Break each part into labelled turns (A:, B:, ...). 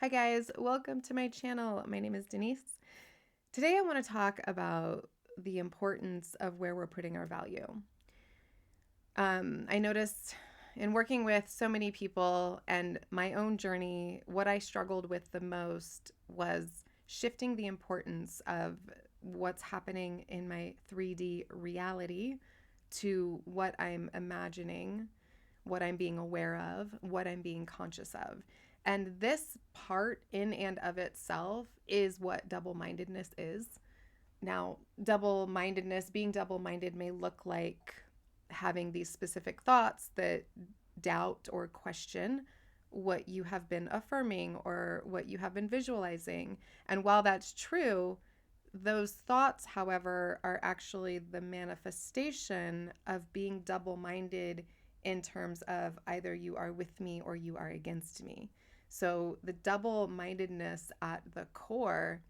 A: Hi guys, welcome to my channel. My name is Denise. Today I want to talk about the importance of where we're putting our value. I noticed in working with so many people and my own journey, what I struggled with the most was shifting the importance of what's happening in my 3D reality to what I'm imagining, what I'm being aware of, what I'm being conscious of. And this part in and of itself is what double mindedness is. Now, being double minded may look like having these specific thoughts that doubt or question what you have been affirming or what you have been visualizing. And while that's true, those thoughts, however, are actually the manifestation of being double minded in terms of either you are with me or you are against me. So the double mindedness at the core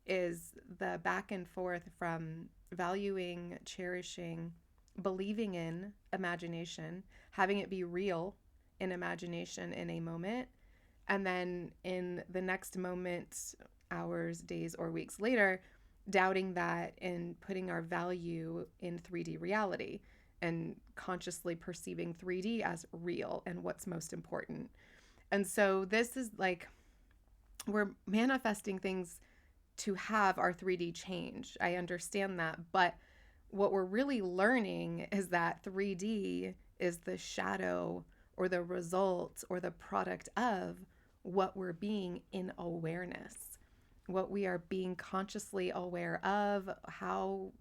A: is the back and forth from valuing, cherishing, believing in imagination, having it be real in imagination in a moment, and then in the next moment, hours, days, or weeks later, doubting that and putting our value in 3D reality and consciously perceiving 3D as real and what's most important. And so this is like we're manifesting things to have our 3D change. I understand that. But what we're really learning is that 3D is the shadow or the result or the product of what we're being in awareness, what we are being consciously aware of, how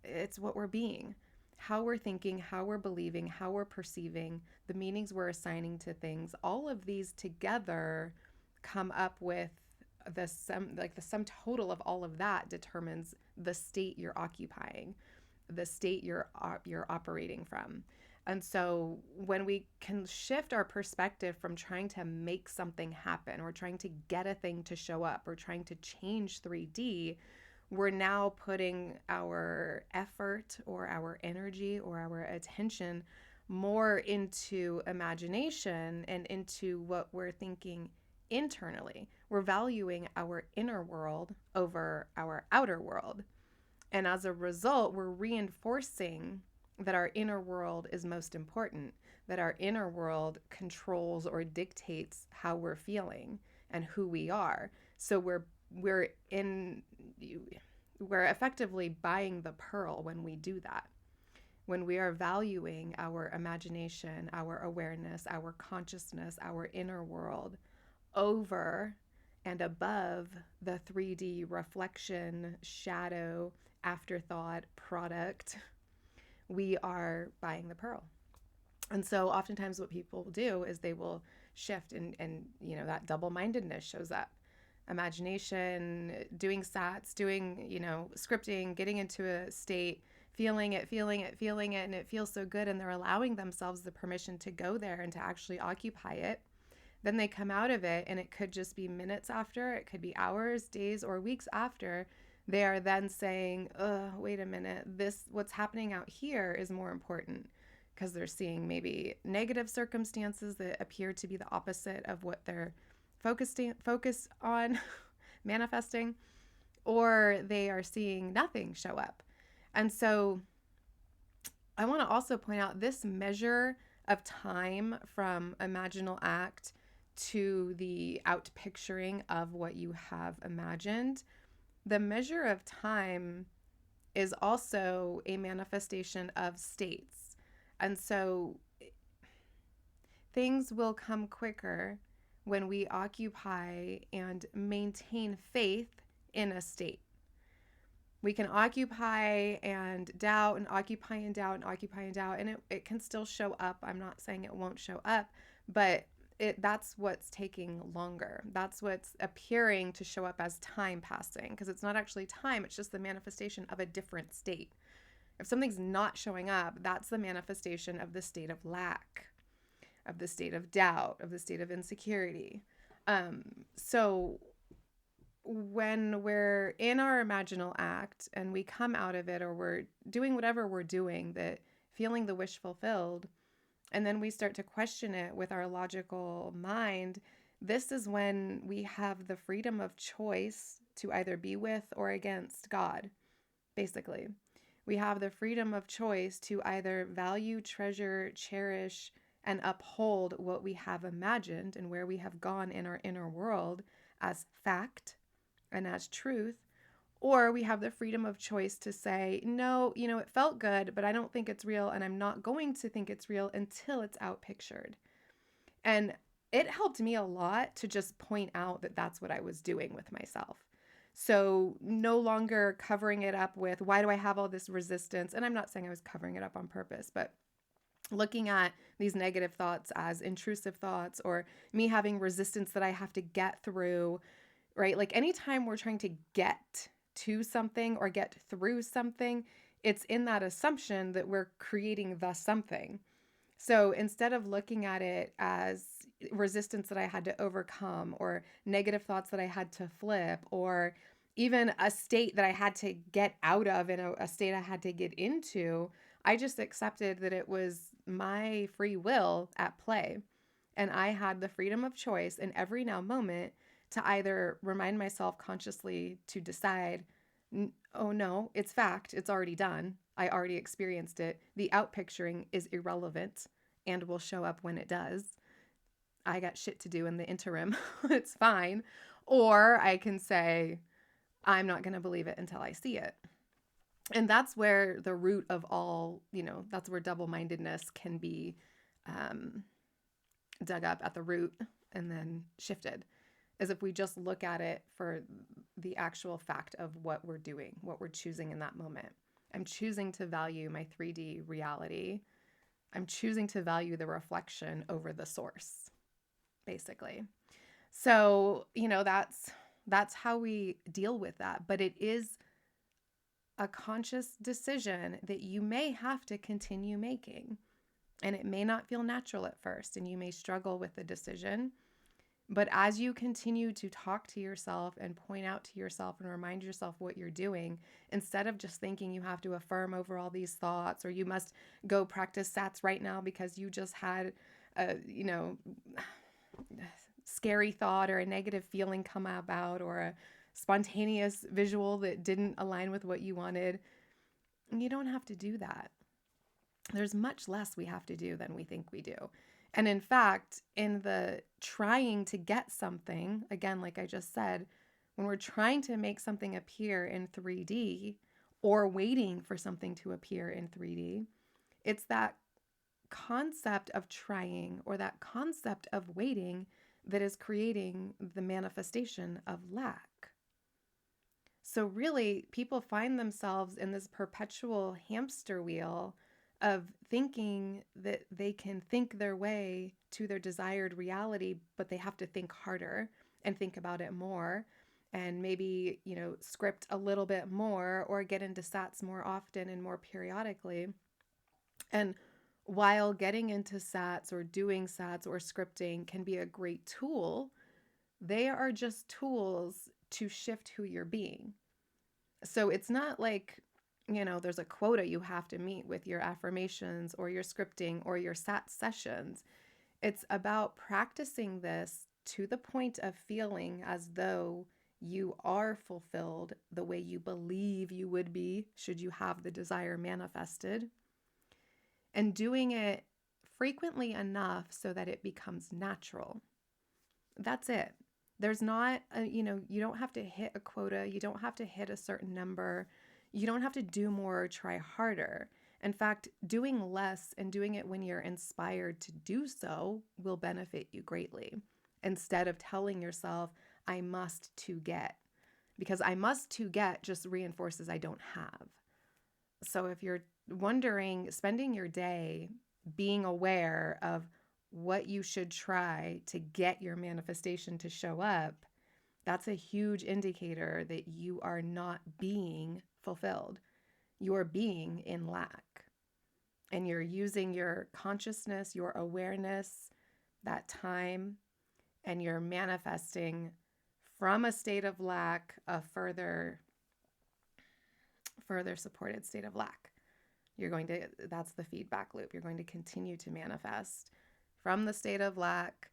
A: it's what we're being, how we're thinking, how we're believing, how we're perceiving, the meanings we're assigning to things. All of these together come up with the sum total of all of that determines the state you're occupying, the state you're operating from. And so when we can shift our perspective from trying to make something happen or trying to get a thing to show up or trying to change 3D, we're now putting our effort or our energy or our attention more into imagination and into what we're thinking internally. We're valuing our inner world over our outer world. And as a result, we're reinforcing that our inner world is most important, that our inner world controls or dictates how we're feeling and who we are. So we're in we're effectively buying the pearl when we do that. When we are valuing our imagination, our awareness, our consciousness, our inner world over and above the 3D reflection, shadow, afterthought product, we are buying the pearl. And so oftentimes what people do is they will shift and that double-mindedness shows up. Imagination, doing sats, doing, scripting, getting into a state, feeling it, and it feels so good and they're allowing themselves the permission to go there and to actually occupy it. Then they come out of it and it could just be minutes after, it could be hours, days, or weeks after. They are then saying, oh, wait a minute, what's happening out here is more important because they're seeing maybe negative circumstances that appear to be the opposite of what they're focused on manifesting, or they are seeing nothing show up. And so I want to also point out this measure of time from imaginal act to the out picturing of what you have imagined. The measure of time is also a manifestation of states. And so things will come quicker when we occupy and maintain faith in a state. We can occupy and doubt and occupy and doubt and occupy and doubt, and it can still show up. I'm not saying it won't show up, but that's what's taking longer. That's what's appearing to show up as time passing, because it's not actually time, it's just the manifestation of a different state. If something's not showing up, that's the manifestation of the state of lack, of the state of doubt, of the state of insecurity. So when we're in our imaginal act and we come out of it, or we're doing whatever we're doing, that feeling the wish fulfilled, and then we start to question it with our logical mind, This is when we have the freedom of choice to either be with or against God, basically. We have the freedom of choice to either value, treasure, cherish, and uphold what we have imagined and where we have gone in our inner world as fact and as truth. Or we have the freedom of choice to say, no, it felt good, but I don't think it's real, and I'm not going to think it's real until it's outpictured. And it helped me a lot to just point out that that's what I was doing with myself. So no longer covering it up with, why do I have all this resistance? And I'm not saying I was covering it up on purpose, but looking at these negative thoughts as intrusive thoughts, or me having resistance that I have to get through, right? Like anytime we're trying to get to something or get through something, it's in that assumption that we're creating the something. So instead of looking at it as resistance that I had to overcome, or negative thoughts that I had to flip, or even a state that I had to get out of and a state I had to get into, I just accepted that it was my free will at play. And I had the freedom of choice in every now moment to either remind myself consciously to decide, oh no, it's fact, it's already done. I already experienced it. The outpicturing is irrelevant and will show up when it does. I got shit to do in the interim. It's fine. Or I can say, I'm not going to believe it until I see it. And that's where the root of all, that's where double mindedness can be um, dug up at the root and then shifted. Is if we just look at it for the actual fact of what we're doing, what we're choosing in that moment. I'm choosing to value my 3D reality. I'm choosing to value the reflection over the source, basically. So, that's how we deal with that, but it is a conscious decision that you may have to continue making. And it may not feel natural at first, and you may struggle with the decision. But as you continue to talk to yourself and point out to yourself and remind yourself what you're doing, instead of just thinking you have to affirm over all these thoughts, or you must go practice sats right now because you just had a, scary thought or a negative feeling come about, or a spontaneous visual that didn't align with what you wanted. You don't have to do that. There's much less we have to do than we think we do. And in fact, in the trying to get something, again, like I just said, when we're trying to make something appear in 3D or waiting for something to appear in 3D, it's that concept of trying or that concept of waiting that is creating the manifestation of lack. So, really, people find themselves in this perpetual hamster wheel of thinking that they can think their way to their desired reality, but they have to think harder and think about it more, and maybe, script a little bit more or get into sats more often and more periodically. And while getting into sats or doing sats or scripting can be a great tool, they are just tools to shift who you're being. So it's not like, there's a quota you have to meet with your affirmations or your scripting or your sat sessions. It's about practicing this to the point of feeling as though you are fulfilled the way you believe you would be should you have the desire manifested, and doing it frequently enough so that it becomes natural. That's it. There's not, you don't have to hit a quota. You don't have to hit a certain number. You don't have to do more or try harder. In fact, doing less and doing it when you're inspired to do so will benefit you greatly. Instead of telling yourself, I must to get, because I must to get just reinforces I don't have. So if you're wondering, spending your day being aware of what you should try to get your manifestation to show up, that's a huge indicator that you are not being fulfilled. You are being in lack. And you're using your consciousness, your awareness, that time, and you're manifesting from a state of lack a further supported state of lack. That's the feedback loop. You're going to continue to manifest from the state of lack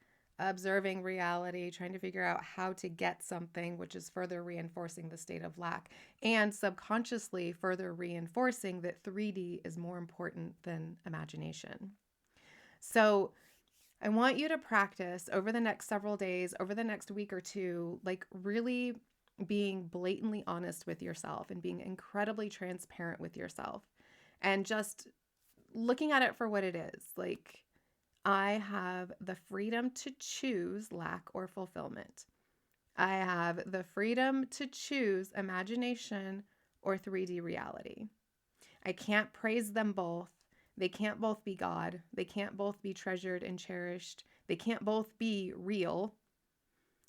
A: observing reality, trying to figure out how to get something, which is further reinforcing the state of lack, and subconsciously further reinforcing that 3D is more important than imagination. So, I want you to practice over the next several days, over the next week or two, like really being blatantly honest with yourself and being incredibly transparent with yourself and just looking at it for what it is. Like, I have the freedom to choose lack or fulfillment. I have the freedom to choose imagination or 3D reality. I can't praise them both. They can't both be God. They can't both be treasured and cherished. They can't both be real.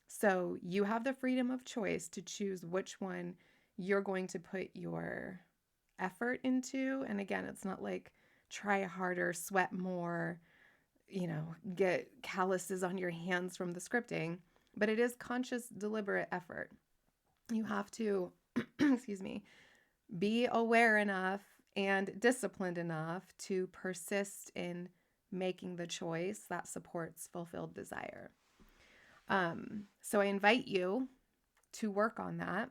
A: So you have the freedom of choice to choose which one you're going to put your effort into. And again, it's not like try harder, sweat more, get calluses on your hands from the scripting, but it is conscious, deliberate effort. You have to, excuse me, be aware enough and disciplined enough to persist in making the choice that supports fulfilled desire. So I invite you to work on that.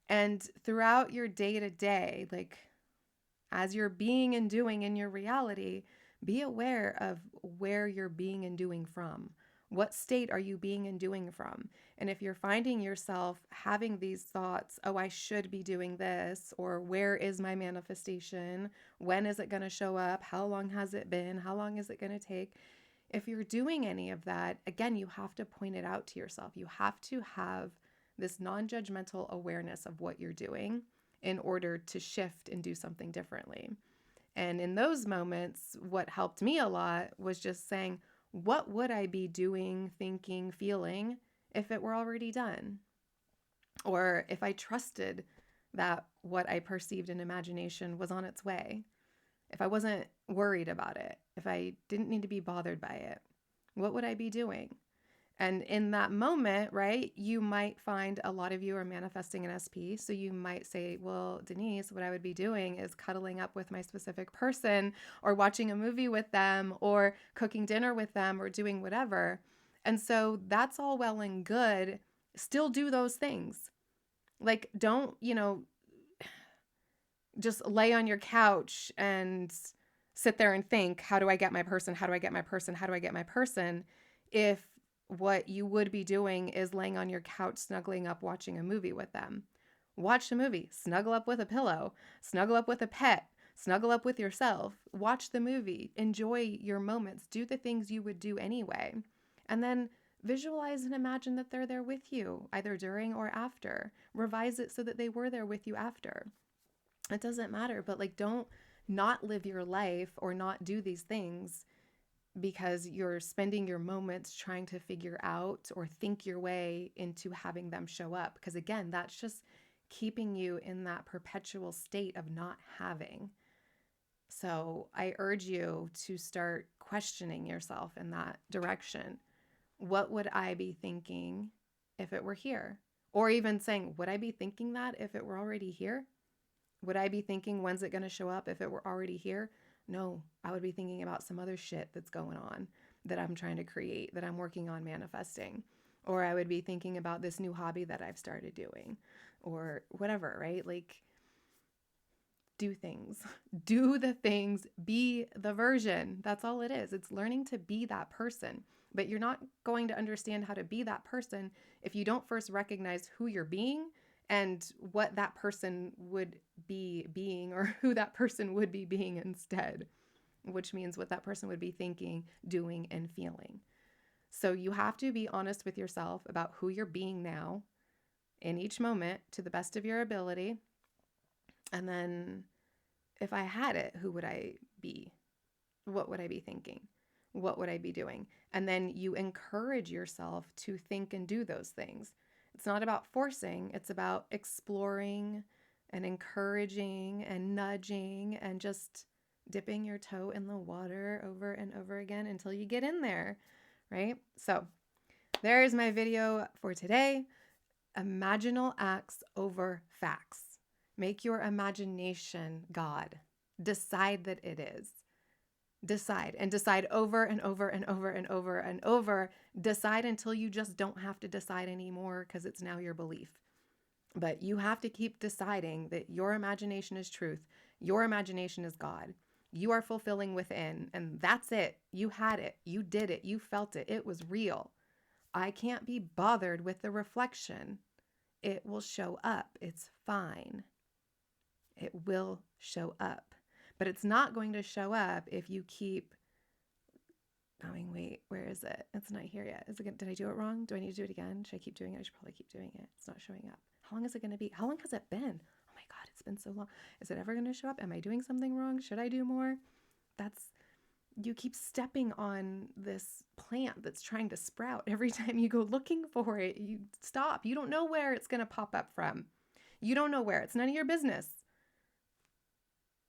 A: And throughout your day to day, like as you're being and doing in your reality, be aware of where you're being and doing from. What state are you being and doing from? And if you're finding yourself having these thoughts, oh, I should be doing this, or where is my manifestation? When is it going to show up? How long has it been? How long is it going to take? If you're doing any of that, again, you have to point it out to yourself. You have to have this non-judgmental awareness of what you're doing in order to shift and do something differently. And in those moments, what helped me a lot was just saying, what would I be doing, thinking, feeling if it were already done? Or if I trusted that what I perceived in imagination was on its way, if I wasn't worried about it, if I didn't need to be bothered by it, what would I be doing? And in that moment, right, you might find a lot of you are manifesting an SP. So you might say, well, Denise, what I would be doing is cuddling up with my specific person or watching a movie with them or cooking dinner with them or doing whatever. And so that's all well and good. Still do those things. Like, don't, just lay on your couch and sit there and think, how do I get my person? How do I get my person? How do I get my person? If what you would be doing is laying on your couch, snuggling up, watching a movie with them. Watch the movie, snuggle up with a pillow, snuggle up with a pet, snuggle up with yourself, watch the movie, enjoy your moments, do the things you would do anyway. And then visualize and imagine that they're there with you, either during or after. Revise it so that they were there with you after. It doesn't matter, but like, don't not live your life or not do these things because you're spending your moments trying to figure out or think your way into having them show up. Because again, that's just keeping you in that perpetual state of not having. So I urge you to start questioning yourself in that direction. What would I be thinking if it were here? Or even saying, would I be thinking that if it were already here? Would I be thinking, when's it going to show up if it were already here? No, I would be thinking about some other shit that's going on that I'm trying to create, that I'm working on manifesting. Or I would be thinking about this new hobby that I've started doing or whatever, right? Like, do things, do the things, be the version. That's all it is. It's learning to be that person. But you're not going to understand how to be that person if you don't first recognize who you're being and what that person would be being or who that person would be being instead, which means what that person would be thinking, doing, and feeling. So you have to be honest with yourself about who you're being now in each moment to the best of your ability. And then if I had it, who would I be? What would I be thinking? What would I be doing? And then you encourage yourself to think and do those things. It's not about forcing, it's about exploring and encouraging and nudging and just dipping your toe in the water over and over again until you get in there, right? So there's my video for today. Imaginal acts over facts. Make your imagination God. Decide that it is. Decide, and decide over and over and over and over and over. Decide until you just don't have to decide anymore because it's now your belief. But you have to keep deciding that your imagination is truth. Your imagination is God. You are fulfilling within, and that's it. You had it. You did it. You felt it. It was real. I can't be bothered with the reflection. It will show up. It's fine. It will show up. But it's not going to show up if you keep going, wait, where is it? It's not here yet. Did I do it wrong? Do I need to do it again? Should I keep doing it? I should probably keep doing it. It's not showing up. How long is it going to be? How long has it been? Oh my God, it's been so long. Is it ever going to show up? Am I doing something wrong? Should I do more? You keep stepping on this plant that's trying to sprout. Every time you go looking for it, you stop. You don't know where it's going to pop up from. You don't know where. It's none of your business.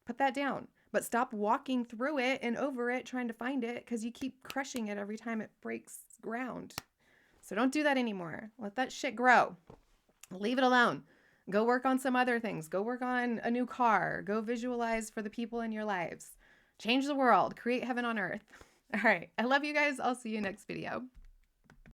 A: Put that down. But stop walking through it and over it trying to find it because you keep crushing it every time it breaks ground. So don't do that anymore. Let that shit grow. Leave it alone. Go work on some other things. Go work on a new car. Go visualize for the people in your lives. Change the world. Create heaven on earth. All right. I love you guys. I'll see you next video.